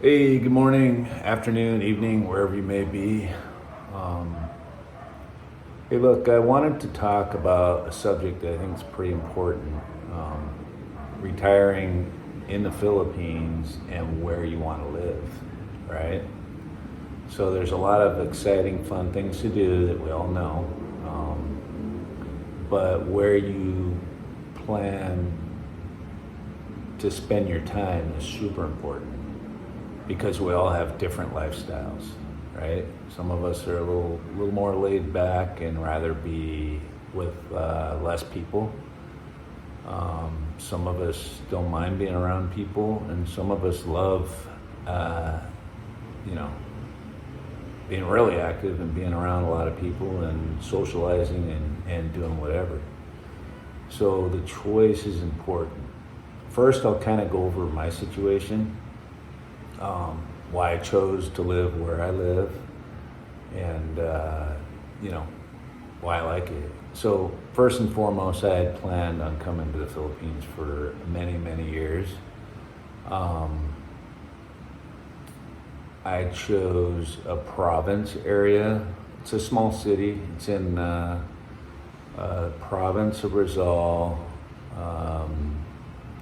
Hey, good morning, afternoon, evening, wherever you may be. Um, hey, look, I wanted to talk about a subject that I think is pretty important. Um, Retiring in the Philippines and where you want to live, right? So there's a lot of exciting, fun things to do that we all know. But where you plan to spend your time is super important because we all have different lifestyles, right? Some of us are a little more laid back and rather be with less people. Some of us don't mind being around people, and some of us love, uh, you know, being really active and being around a lot of people and socializing and doing whatever. So the choice is important. First, I'll kind of go over my situation, why I chose to live where I live, and you know why I like it. So first and foremost, I had planned on coming to the Philippines for many years. I chose a province area. It's a small city. It's in province of Rizal.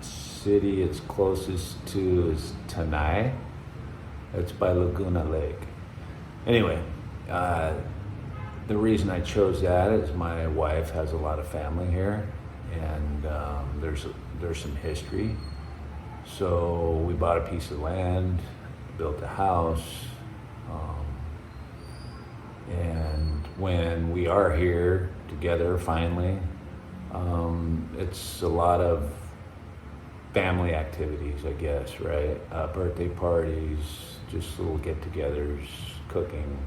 City it's closest to is Tanay. It's by Laguna Lake. Anyway, the reason I chose that is my wife has a lot of family here, and there's some history. So we bought a piece of land, built a house, and when we are here together finally, it's a lot of family activities, I guess, right? Birthday parties, just little get-togethers, cooking,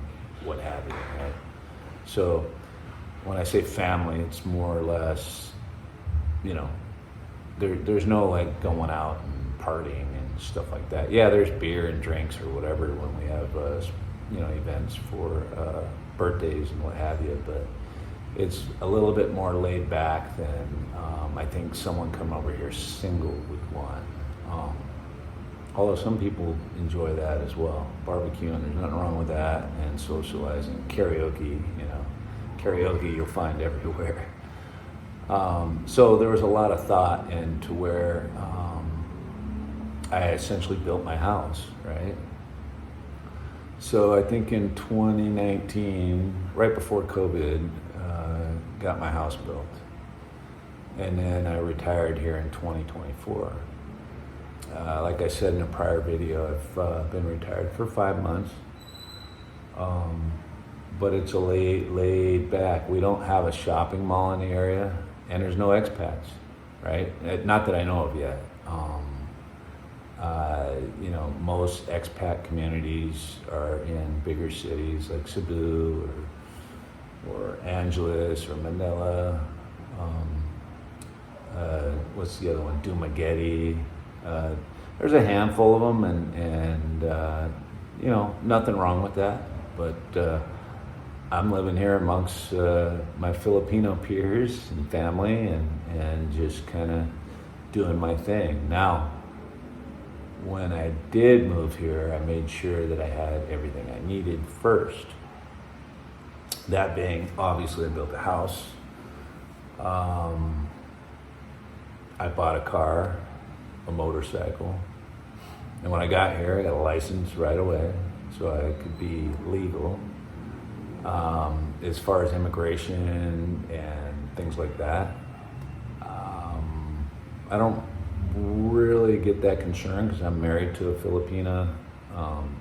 what have you, right? So when I say family, it's more or less, you know, there's no like going out and partying and stuff like that. Yeah, there's beer and drinks or whatever when we have, events for birthdays and what have you, but it's a little bit more laid back than I think someone coming over here single would want. Although some people enjoy that as well. Barbecuing, there's nothing wrong with that, and socializing. Karaoke, karaoke you'll find everywhere. So there was a lot of thought into where I essentially built my house, right? So I think in 2019, right before COVID, got my house built. And then I retired here in 2024. Like I said in a prior video, I've been retired for 5 months. But it's a laid back. We don't have a shopping mall in the area, and there's no expats, right? Not that I know of yet. Most expat communities are in bigger cities like Cebu or Angeles or Manila. What's the other one? Dumaguete. There's a handful of them, and nothing wrong with that. But I'm living here amongst my Filipino peers and family, and just kind of doing my thing. Now, when I did move here, I made sure that I had everything I needed first. That being, obviously, I built a house. I bought a car, a motorcycle, and when I got here, I got a license right away, so I could be legal. As far as immigration and things like that, I don't really get that concerned because I'm married to a Filipina.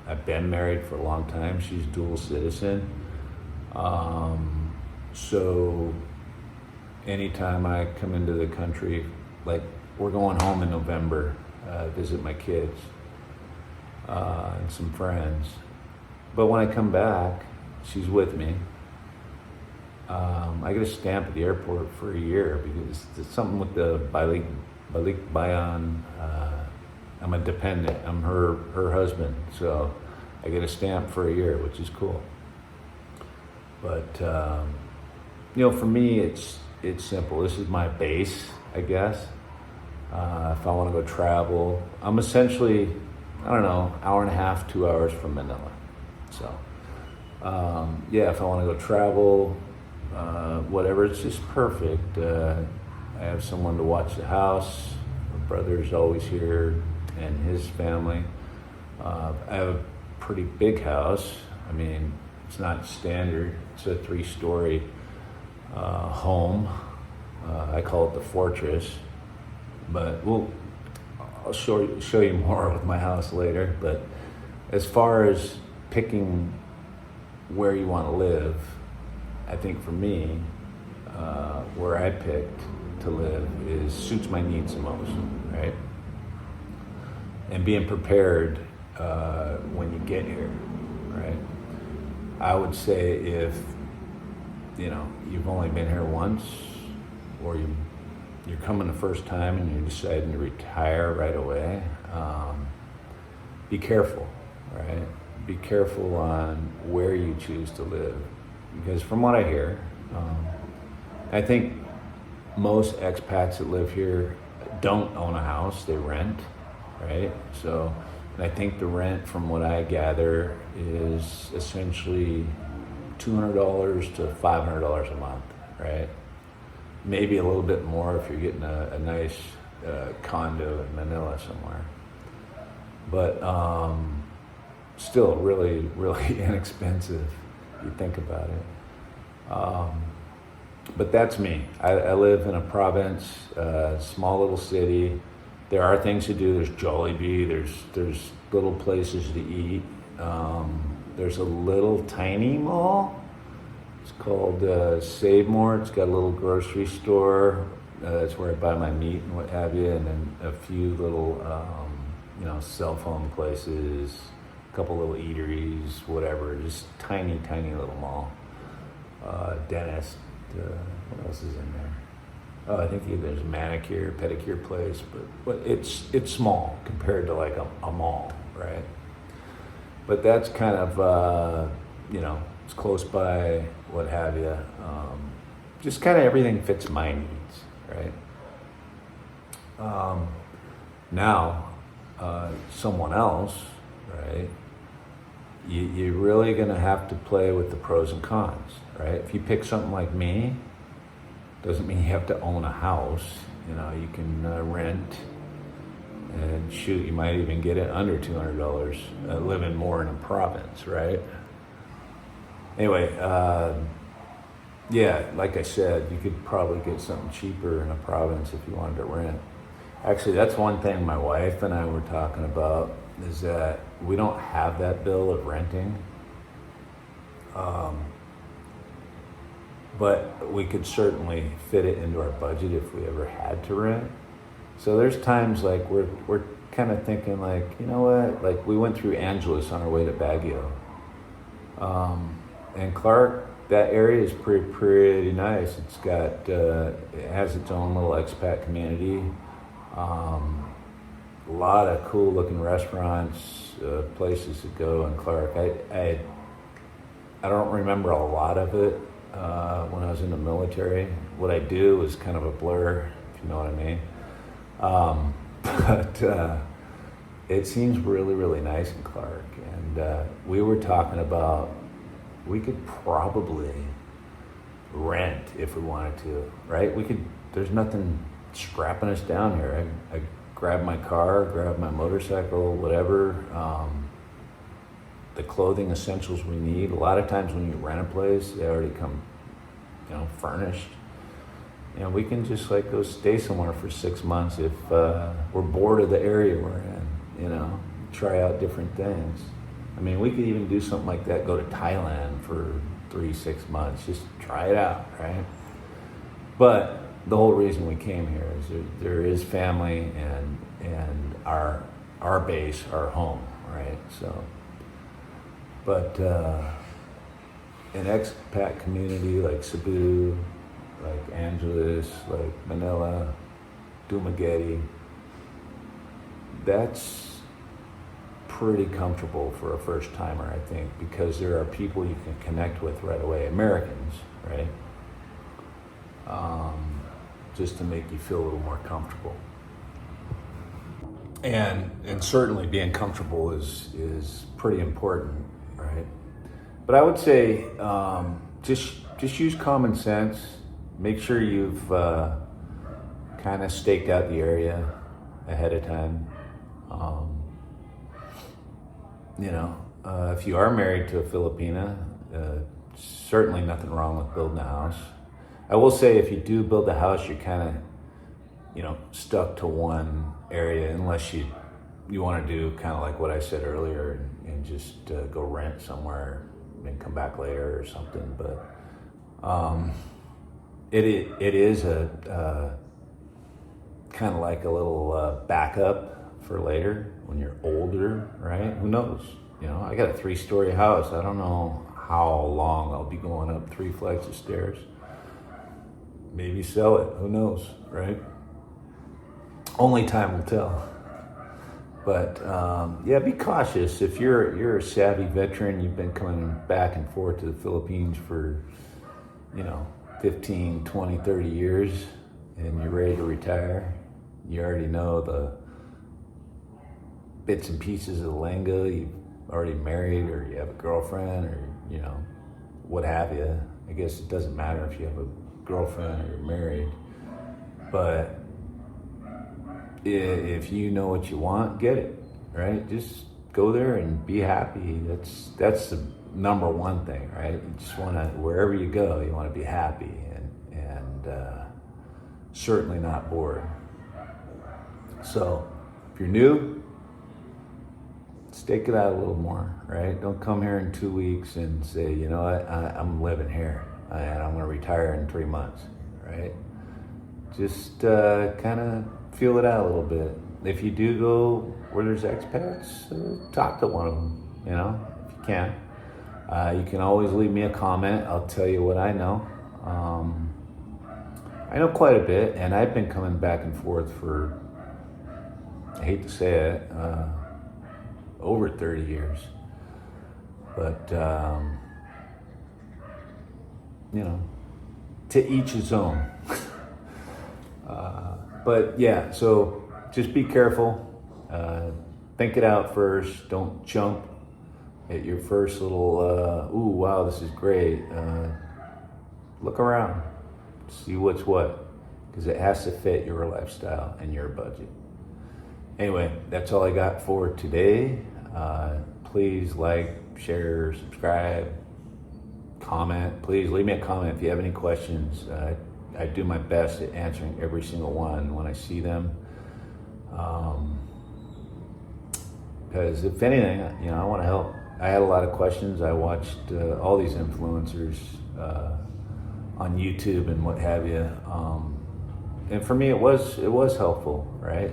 I've been married for a long time. She's dual citizen. So anytime I come into the country, like we're going home in November, visit my kids and some friends. But when I come back, she's with me. I get a stamp at the airport for a year because it's something with the balik bayan. I'm a dependent. I'm her husband, so I get a stamp for a year, which is cool. But for me, it's simple. This is my base, I guess. If I want to go travel, I'm essentially I don't know, hour and a half, 2 hours from Manila. So, yeah, if I want to go travel, whatever, it's just perfect. I have someone to watch the house. My brother's always here, and his family. I have a pretty big house. I mean, it's not standard. It's a 3-story home. I call it the fortress, but I'll show you more with my house later. But as far as picking where you want to live, I think for me, where I picked to live suits my needs the most, right? And being prepared when you get here, right? I would say if you've only been here once, or you're coming the first time and you're deciding to retire right away, be careful, right? Be careful on where you choose to live, because from what I hear, I think most expats that live here don't own a house, they rent, right? So, and I think the rent, from what I gather, is essentially $200 to $500 a month, right? Maybe a little bit more if you're getting a nice condo in Manila somewhere. But still really, really inexpensive if you think about it. But that's me. I live in a province, small little city. There are things to do. There's Jollibee. There's little places to eat. There's a little tiny mall. It's called Save More. It's got a little grocery store. That's where I buy my meat and what have you, and then a few little, cell phone places, a couple little eateries, whatever. Just tiny, tiny little mall. Dentist. What else is in there? Oh, I think there's a manicure, pedicure place, but it's small compared to like a mall, right? But that's kind of it's close by, what have you. Just kind of everything fits my needs, right? Now, someone else, right? You're really gonna have to play with the pros and cons, right? If you pick something like me, doesn't mean you have to own a house. You can rent, and shoot, you might even get it under $200 living more in a province, right? Anyway, yeah, like I said, you could probably get something cheaper in a province if you wanted to rent. Actually, that's one thing my wife and I were talking about, is that we don't have that bill of renting. But we could certainly fit it into our budget if we ever had to rent. So there's times like we're kind of thinking like, you know what, like we went through Angeles on our way to Baguio. And Clark, that area is pretty nice. It's got, it has its own little expat community. A lot of cool looking restaurants, places to go in Clark. I don't remember a lot of it when I was in the military. What I do is kind of a blur, if you know what I mean. But it seems really, really nice in Clark. And we were talking about, we could probably rent if we wanted to, right? There's nothing strapping us down here. I grab my car, grab my motorcycle, whatever, the clothing essentials we need. A lot of times when you rent a place, they already come, furnished. And we can just like go stay somewhere for 6 months if we're bored of the area we're in, try out different things. I mean, we could even do something like that, go to Thailand for 3-6 months, just try it out, right? But the whole reason we came here is there is family and our base, our home, right? So, but an expat community like Cebu, like Angeles, like Manila, Dumaguete, that's pretty comfortable for a first timer, I think, because there are people you can connect with right away, Americans, right? Just to make you feel a little more comfortable. and certainly being comfortable is pretty important, right? But I would say just use common sense. Make sure you've kind of staked out the area ahead of time. If you are married to a Filipina, certainly nothing wrong with building a house. I will say if you do build a house, you're kind of stuck to one area unless you want to do kind of like what I said earlier and just go rent somewhere and come back later or something. But it is a kind of like a little backup for later when you're older, right? Who knows? I got a 3-story house. I don't know how long I'll be going up 3 flights of stairs. Maybe sell it. Who knows, right? Only time will tell. But be cautious. If you're a savvy veteran, you've been coming back and forth to the Philippines for 15, 20, 30 years, and you're ready to retire. You already know the bits and pieces of the lingo. You've already married, or you have a girlfriend, or what have you. I guess it doesn't matter if you have a girlfriend or you're married, but if you know what you want, get it, right? Just go there and be happy. That's the number one thing, right? You just want to, wherever you go, you want to be happy and certainly not bored. So if you're new, stake it out a little more, right? Don't come here in 2 weeks and say, I'm living here and I'm going to retire in 3 months, right? Just kind of feel it out a little bit. If you do go where there's expats, talk to one of them, if you can. You can always leave me a comment. I'll tell you what I know. I know quite a bit, and I've been coming back and forth for, I hate to say it, over 30 years. But, to each his own. But yeah, so just be careful. Think it out first. Don't jump at your first little, ooh, wow, this is great. Look around, see what's what, because it has to fit your lifestyle and your budget. Anyway, that's all I got for today. Please like, share, subscribe, comment. Please leave me a comment if you have any questions. I do my best at answering every single one when I see them. Because if anything, I want to help. I had a lot of questions. I watched all these influencers on YouTube and what have you. And for me, it was helpful, right?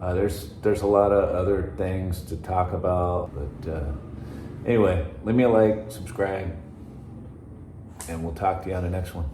There's a lot of other things to talk about, but anyway, leave me a like, subscribe, and we'll talk to you on the next one.